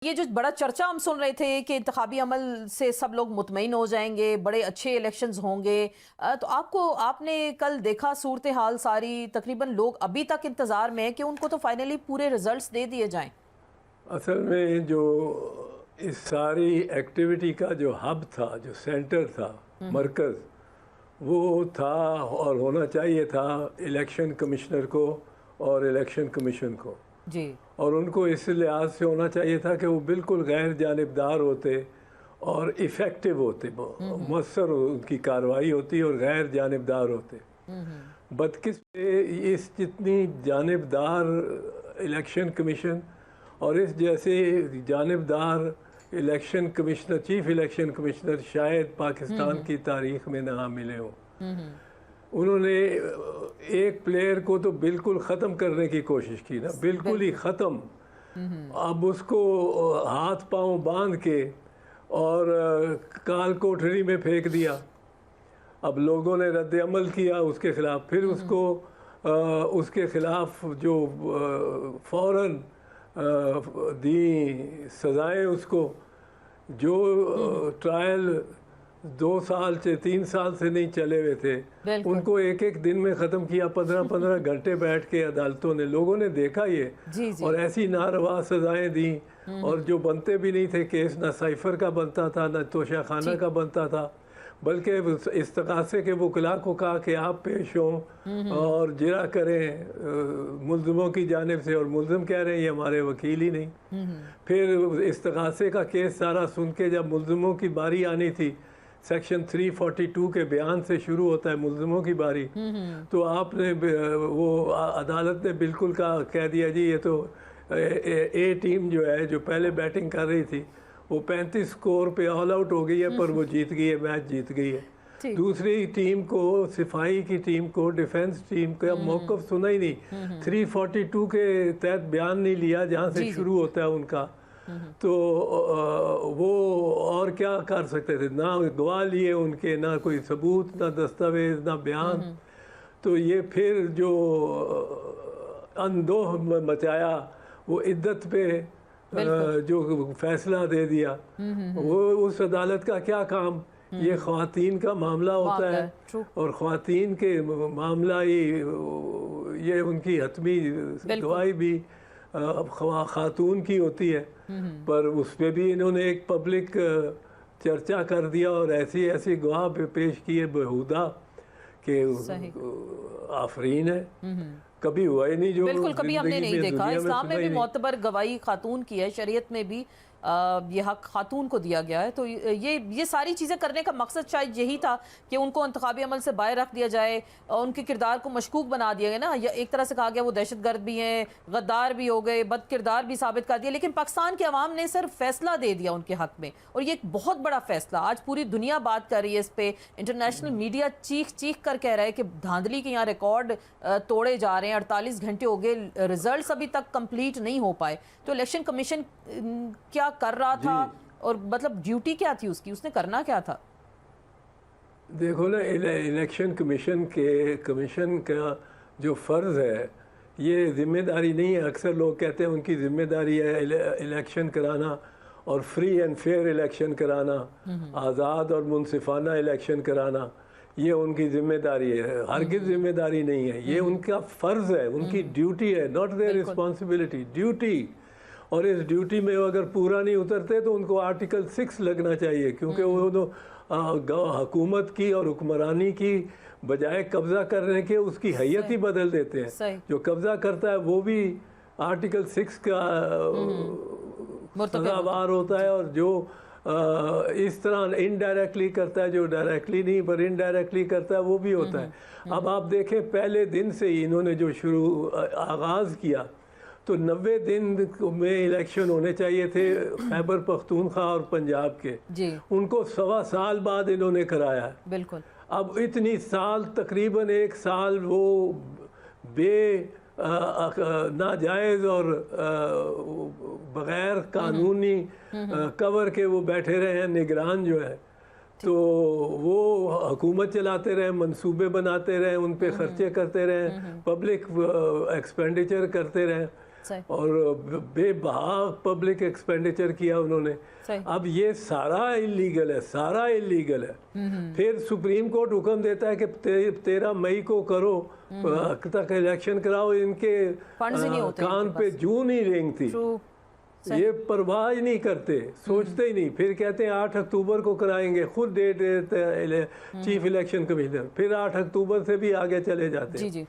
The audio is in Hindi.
ये जो बड़ा चर्चा हम सुन रहे थे कि इंतखाबी अमल से सब लोग मुतमईन हो जाएंगे, बड़े अच्छे इलेक्शंस होंगे, तो आपने कल देखा सूरत हाल सारी, तकरीबन लोग अभी तक इंतज़ार में है कि उनको तो फाइनली पूरे रिजल्ट्स दे दिए जाएं। असल में जो इस सारी एक्टिविटी का जो हब था, जो सेंटर था, मरकज़, वो था और होना चाहिए था इलेक्शन कमिश्नर को और इलेक्शन कमीशन को जी। और उनको इस लिहाज से होना चाहिए था कि वो बिल्कुल गैर जानिबदार होते और इफ़ेक्टिव होते, मौसर उनकी कार्रवाई होती और गैर जानिबदार होते। बदकिस्मती इस जितनी जानिबदार इलेक्शन कमीशन और इस जैसे जानिबदार election commissioner, chief election commissioner शायद पाकिस्तान की तारीख में ना मिले हों। उन्होंने एक प्लेयर को तो बिल्कुल ख़त्म करने की कोशिश की ना, बिल्कुल ही ख़त्म। अब उसको हाथ पांव बांध के और काल कोठरी में फेंक दिया। अब लोगों ने रद्द अमल किया उसके ख़िलाफ़, फिर उसको उसके ख़िलाफ़ जो फ़ौरन दी सज़ाएँ उसको, जो ट्रायल 2 साल से 3 साल से नहीं चले हुए थे, उनको एक एक दिन में ख़त्म किया। 15-15 घंटे बैठ के अदालतों ने, लोगों ने देखा ये जी जी। और ऐसी नारवा सज़ाएँ दी और जो बनते भी नहीं थे केस, ना साइफ़र का बनता था ना तोशाखाना का बनता था, बल्कि इस्तगासे के वकला को कहा कि आप पेश हों और जिरा करें मुल्ज़िमों की जानिब से, और मुल्ज़िम कह रहे हैं ये हमारे वकील ही नहीं। फिर इस्तगासे का केस सारा सुन के जब मुल्ज़िमों की बारी आनी थी, सेक्शन 342 के बयान से शुरू होता है मुल्ज़िमों की बारी, तो आपने वो अदालत ने बिल्कुल कह दिया जी ये तो ए टीम जो है, जो पहले बैटिंग कर रही थी, वो 35 स्कोर पे ऑल आउट हो गई है, पर वो जीत गई है, मैच जीत गई है। दूसरी टीम को, सिपाही की टीम को, डिफेंस टीम का मौक़िफ़ सुना ही नहीं, 342 के तहत बयान नहीं लिया जहाँ से शुरू होता है उनका। तो वो और क्या कर सकते थे, ना गवाह लिए उनके, ना कोई सबूत, ना दस्तावेज, ना बयान। तो ये फिर जो अंदोह मचाया, वो इद्दत पे जो फैसला दे दिया, वो उस अदालत का क्या काम। ये ख़वातीन का मामला होता है और ख़वातीन के मामला ही ये उनकी हतमी गवाही भी खातून की होती है, पर उस पर भी इन्होंने एक पब्लिक चर्चा कर दिया और ऐसी ऐसी गवाह पे पेश किए बेहुदा के आफरीन है। कभी हुआ ही नहीं जो बिल्कुल कभी हमने नहीं देखा। इस्लाम में भी मोतबर गवाही खातून की है, शरीयत में भी ये हक खातून को दिया गया है। तो ये सारी चीज़ें करने का मकसद शायद यही था कि उनको इंतखाबी अमल से बाहर रख दिया जाए, उनके किरदार को मशकूक बना दिया गया ना। एक तरह से कहा गया वो दहशतगर्द भी हैं, गद्दार भी हो गए, बद किरदार भी साबित कर दिया। लेकिन पाकिस्तान के अवाम ने सिर्फ फैसला दे दिया उनके हक में, और ये एक बहुत बड़ा फैसला, आज पूरी दुनिया बात कर रही है इस पर। इंटरनेशनल मीडिया चीख चीख कर कह रहा है कि धांधली के यहाँ रिकॉर्ड तोड़े जा रहे हैं। 48 घंटे हो गए, रिजल्ट अभी तक कंप्लीट नहीं हो पाए। तो इलेक्शन कमीशन क्या कर रहा था और मतलब ड्यूटी क्या थी उसकी, उसने करना क्या था? देखो ना, इलेक्शन कमीशन का जो फ़र्ज़ है, ये ज़िम्मेदारी नहीं है। अक्सर लोग कहते हैं उनकी ज़िम्मेदारी है इलेक्शन कराना और फ्री एंड फेयर इलेक्शन कराना, आज़ाद और मुनसिफाना इलेक्शन कराना, ये उनकी ज़िम्मेदारी है। हरगिज़ ज़िम्मेदारी नहीं है, ये उनका फ़र्ज़ है, उनकी ड्यूटी है, नॉट देयर रिस्पॉन्सिबिलिटी, ड्यूटी। और इस ड्यूटी में अगर पूरा नहीं उतरते तो उनको आर्टिकल 6 लगना चाहिए, क्योंकि वो तो हुकूमत की और हुक्मरानी की बजाय कब्ज़ा करने के उसकी हैयत ही बदल देते हैं। जो कब्ज़ा करता है वो भी आर्टिकल 6 का सज़ावार होता है, और जो इस तरह इनडायरेक्टली करता है, जो डायरेक्टली नहीं पर इनडायरेक्टली करता है, वो भी होता है। अब आप देखें, पहले दिन से ही इन्होंने जो आगाज़ किया, तो 90 दिन में इलेक्शन होने चाहिए थे खैबर पख्तूनख्वा और पंजाब के जी। उनको 1.25 साल बाद इन्होंने कराया है। बिल्कुल। अब इतनी साल, तकरीबन 1 साल वो नाजायज़ और बग़ैर कानूनी कवर के वो बैठे रहे हैं, निगरान जो है, तो वो हुकूमत चलाते रहे, मंसूबे बनाते रहे, उन पे ख़र्चे करते रहे, पब्लिक एक्सपेंडिचर करते रहे। सही। और बेबहा पब्लिक एक्सपेंडिचर किया उन्होंने। सही। अब ये सारा इलीगल है, सारा इलीगल है। फिर सुप्रीम कोर्ट हुक्म देता है कि 13 मई को करो, तक इलेक्शन कराओ। इनके फंड्स ही नहीं होते कान इनके पे पास। जूं नहीं रेंगती, ये परवाह ही नहीं करते, सोचते ही नहीं। फिर कहते हैं 8 अक्टूबर को कराएंगे, खुद डेट देते हैं चीफ इलेक्शन कमिश्नर, फिर 8 अक्टूबर से भी आगे चले जाते हैं। जी जी।